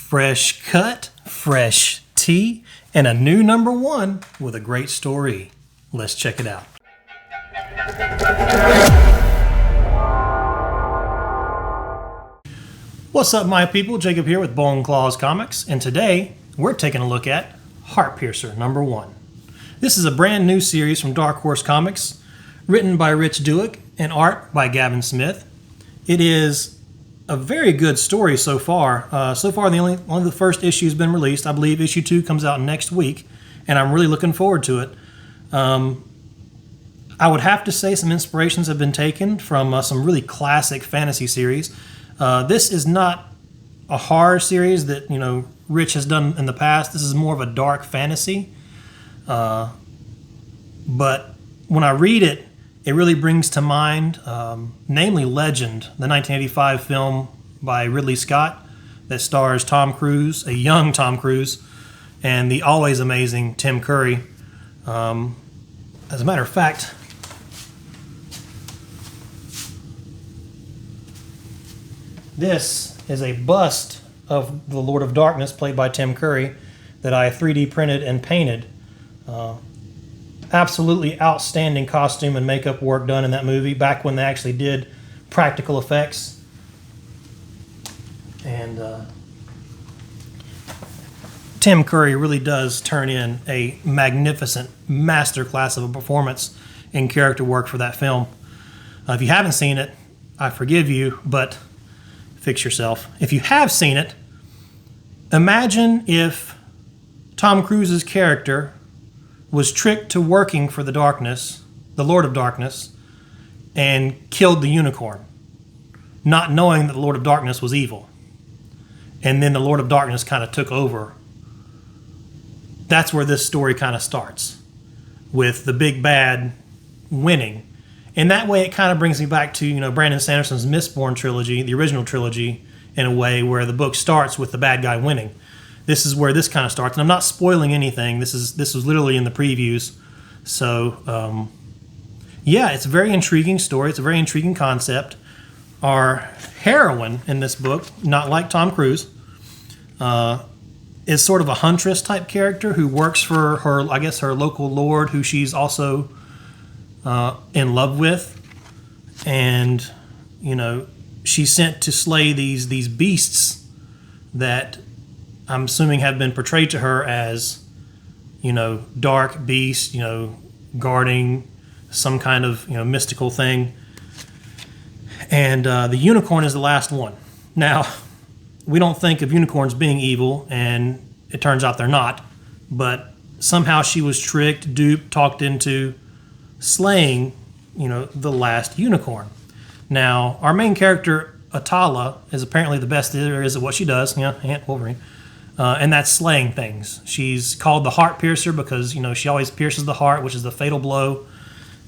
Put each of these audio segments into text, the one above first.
Fresh cut, fresh tea, and a new #1 with a great story. Let's check it out. What's up, my people? Jacob here with Bone Claws Comics, and today we're taking a look at Heartpiercer #1. This is a brand new series from Dark Horse Comics, written by Douek and art by Gavin Smith. It is a very good story so far. Only the first issue has been released. I believe issue 2 comes out next week, and I'm really looking forward to it. I would have to say some inspirations have been taken from some really classic fantasy series. This is not a horror series that Rich has done in the past. This is more of a dark fantasy. But when I read it, it really brings to mind, namely Legend, the 1985 film by Ridley Scott that stars Tom Cruise, a young Tom Cruise, and the always amazing Tim Curry. As a matter of fact, this is a bust of the Lord of Darkness, played by Tim Curry, that I 3D printed and painted. Absolutely outstanding costume and makeup work done in that movie, back when they actually did practical effects. And Tim Curry really does turn in a magnificent masterclass of a performance and character work for that film. If you haven't seen it, I forgive you, but fix yourself. If you have seen it, imagine if Tom Cruise's character was tricked to working for the darkness, the Lord of Darkness, and killed the unicorn, not knowing that the Lord of Darkness was evil. And then the Lord of Darkness kind of took over. That's where this story kind of starts, with the big bad winning. And that way it kind of brings me back to, Brandon Sanderson's Mistborn trilogy, the original trilogy, in a way where the book starts with the bad guy winning. This is where this kind of starts, and I'm not spoiling anything. This was literally in the previews. So, yeah, it's a very intriguing story. It's a very intriguing concept. Our heroine in this book, not like Tom Cruise, is sort of a huntress type character who works for her local lord, who she's also in love with, and she's sent to slay these beasts that I'm assuming have been portrayed to her as, dark beasts, guarding some kind of, mystical thing. And the unicorn is the last one. Now, we don't think of unicorns being evil, and it turns out they're not. But somehow she was tricked, duped, talked into slaying, the last unicorn. Now, our main character, Atala, is apparently the best there is at what she does. Wolverine. And that's slaying things. She's called the Heartpiercer because, she always pierces the heart, which is the fatal blow.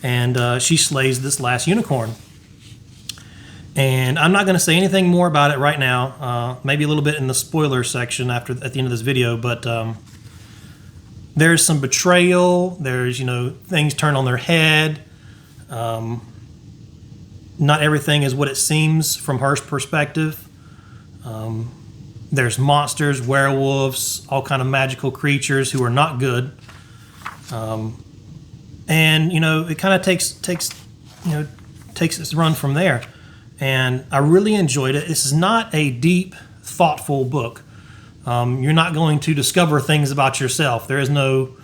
And she slays this last unicorn. And I'm not going to say anything more about it right now. Maybe a little bit in the spoiler section at the end of this video. But there's some betrayal. There's, things turn on their head. Not everything is what it seems from her perspective. There's monsters, werewolves, all kind of magical creatures who are not good. And it kind of takes its run from there. And I really enjoyed it. This is not a deep, thoughtful book. You're not going to discover things about yourself. There is no,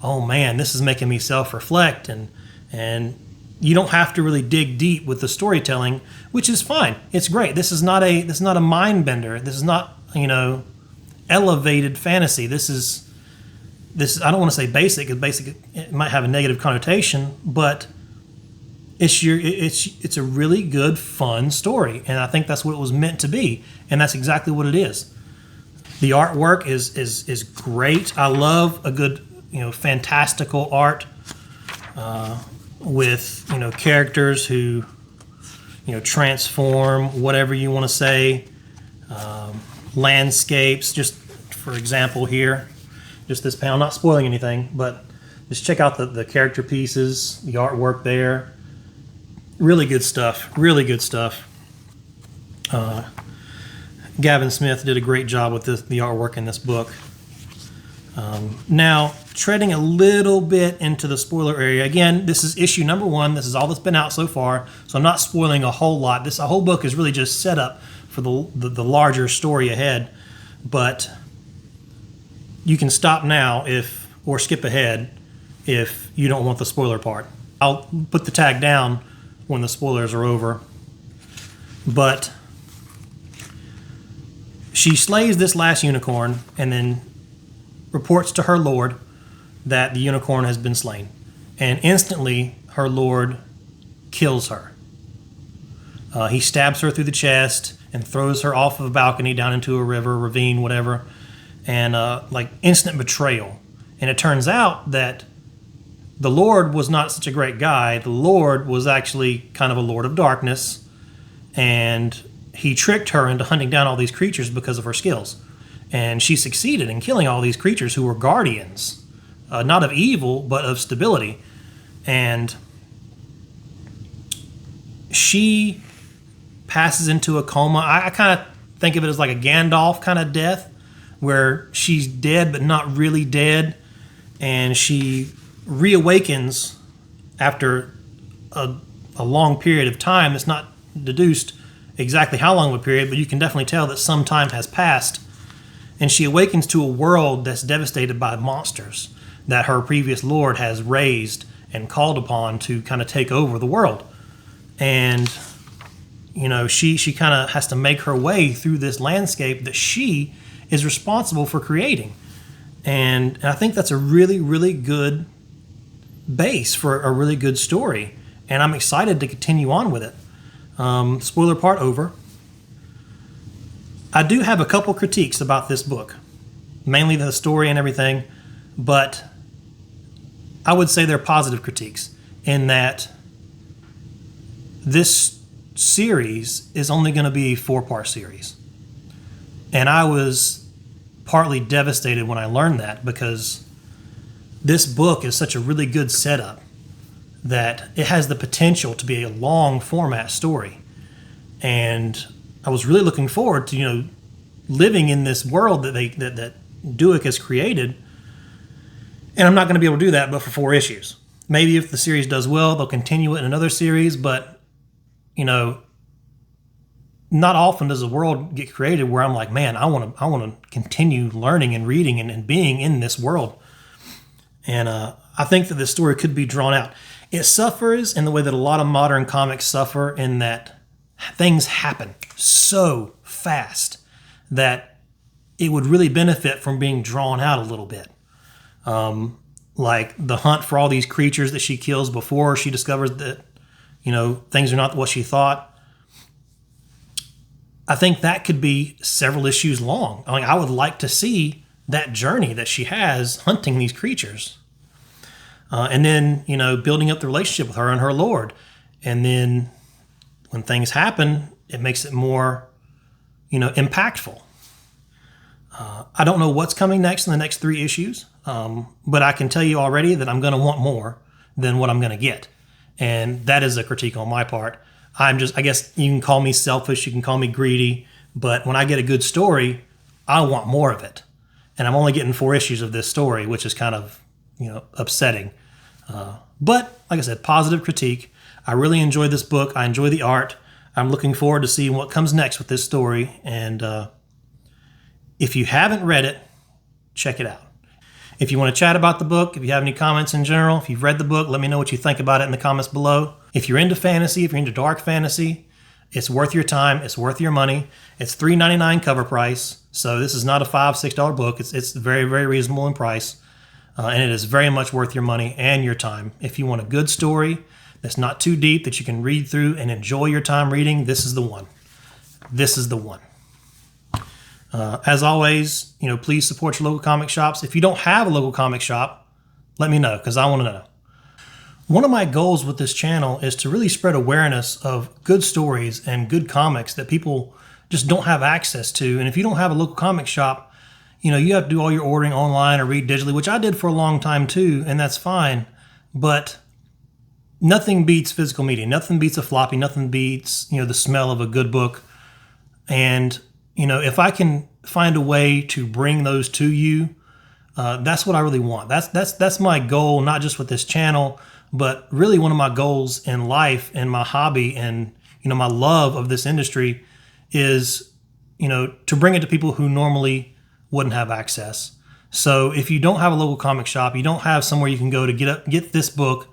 oh man, this is making me self-reflect, and you don't have to really dig deep with the storytelling, which is fine. It's great. This is not a mind bender. This is not elevated fantasy. This is I don't want to say basic, because basic it might have a negative connotation, but it's a really good, fun story, and I think that's what it was meant to be, and that's exactly what it is. The artwork is great. I love a good fantastical art with characters who transform, whatever you want to say. Landscapes, just for example here, just this panel, not spoiling anything, but just check out the character pieces, the artwork there. Really good stuff, really good stuff. Gavin Smith did a great job with the artwork in this book. Now, treading a little bit into the spoiler area. Again, this is issue number 1. This is all that's been out so far, so I'm not spoiling a whole lot. This whole book is really just set up for the larger story ahead. But you can stop now or skip ahead if you don't want the spoiler part. I'll put the tag down when the spoilers are over. But she slays this last unicorn and then reports to her lord that the unicorn has been slain. And instantly, her lord kills her. He stabs her through the chest and throws her off of a balcony down into a river, ravine, whatever. And like instant betrayal. And it turns out that the Lord was not such a great guy. The Lord was actually kind of a lord of darkness. And he tricked her into hunting down all these creatures because of her skills. And she succeeded in killing all these creatures who were guardians, not of evil, but of stability. And she passes into a coma. I kind of think of it as like a Gandalf kind of death, where she's dead but not really dead. And she reawakens after a long period of time. It's not deduced exactly how long of a period, but you can definitely tell that some time has passed. And she awakens to a world that's devastated by monsters that her previous lord has raised and called upon to kind of take over the world. And, you know, she kind of has to make her way through this landscape that she is responsible for creating. And I think that's a really, really good base for a really good story. And I'm excited to continue on with it. Spoiler part over. I do have a couple critiques about this book, mainly the story and everything, but I would say they're positive critiques in that this series is only going to be a 4-part series. And I was partly devastated when I learned that, because this book is such a really good setup that it has the potential to be a long format story. And I was really looking forward to, you know, living in this world that that Douek has created. And I'm not going to be able to do that but for 4 issues. Maybe if the series does well, they'll continue it in another series, but, you know, not often does a world get created where I'm like, man, I want to continue learning and reading and being in this world. And I think that this story could be drawn out. It suffers in the way that a lot of modern comics suffer, in that things happen so fast that it would really benefit from being drawn out a little bit. Like the hunt for all these creatures that she kills before she discovers that, you know, things are not what she thought. I think that could be several issues long. I mean, I would like to see that journey that she has hunting these creatures. And then, you know, building up the relationship with her and her lord. And then when things happen, it makes it more, you know, impactful. I don't know what's coming next in the next 3 issues, but I can tell you already that I'm going to want more than what I'm going to get. And that is a critique on my part. I guess you can call me selfish, you can call me greedy, but when I get a good story, I want more of it. And I'm only getting 4 issues of this story, which is kind of, you know, upsetting. But like I said, positive critique. I really enjoyed this book. I enjoy the art. I'm looking forward to seeing what comes next with this story. And if you haven't read it, check it out. If you want to chat about the book, if you have any comments in general, if you've read the book, let me know what you think about it in the comments below. If you're into fantasy, if you're into dark fantasy, it's worth your time. It's worth your money. It's $3.99 cover price. So this is not a $5, $6 book. It's very, very reasonable in price. And it is very much worth your money and your time. If you want a good story that's not too deep, that you can read through and enjoy your time reading, this is the one. This is the one. As always, you know, please support your local comic shops. If you don't have a local comic shop, let me know, because I want to know. One of my goals with this channel is to really spread awareness of good stories and good comics that people just don't have access to. And if you don't have a local comic shop, you know, you have to do all your ordering online or read digitally, which I did for a long time too, and that's fine. But nothing beats physical media. Nothing beats a floppy. Nothing beats, you know, the smell of a good book. And if I can find a way to bring those to you, that's what I really want. That's my goal, not just with this channel, but really one of my goals in life and my hobby and my love of this industry is to bring it to people who normally wouldn't have access. So if you don't have a local comic shop, you don't have somewhere you can go to get this book,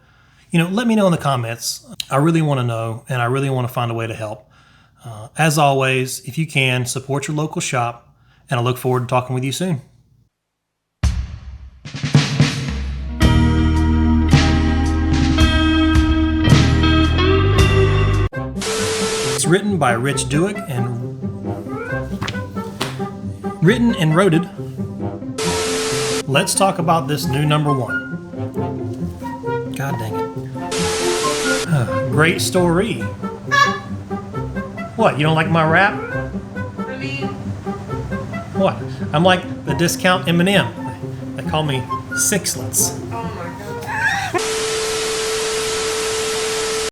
let me know in the comments. I really want to know, and I really want to find a way to help. As always, if you can, support your local shop, and I look forward to talking with you soon. It's written by Rich Douek and written and wrote. Let's talk about this new #1. God dang it. Great story. What, you don't like my rap? I mean, What? I'm like the discount M&M. They call me Sixlets. oh my God.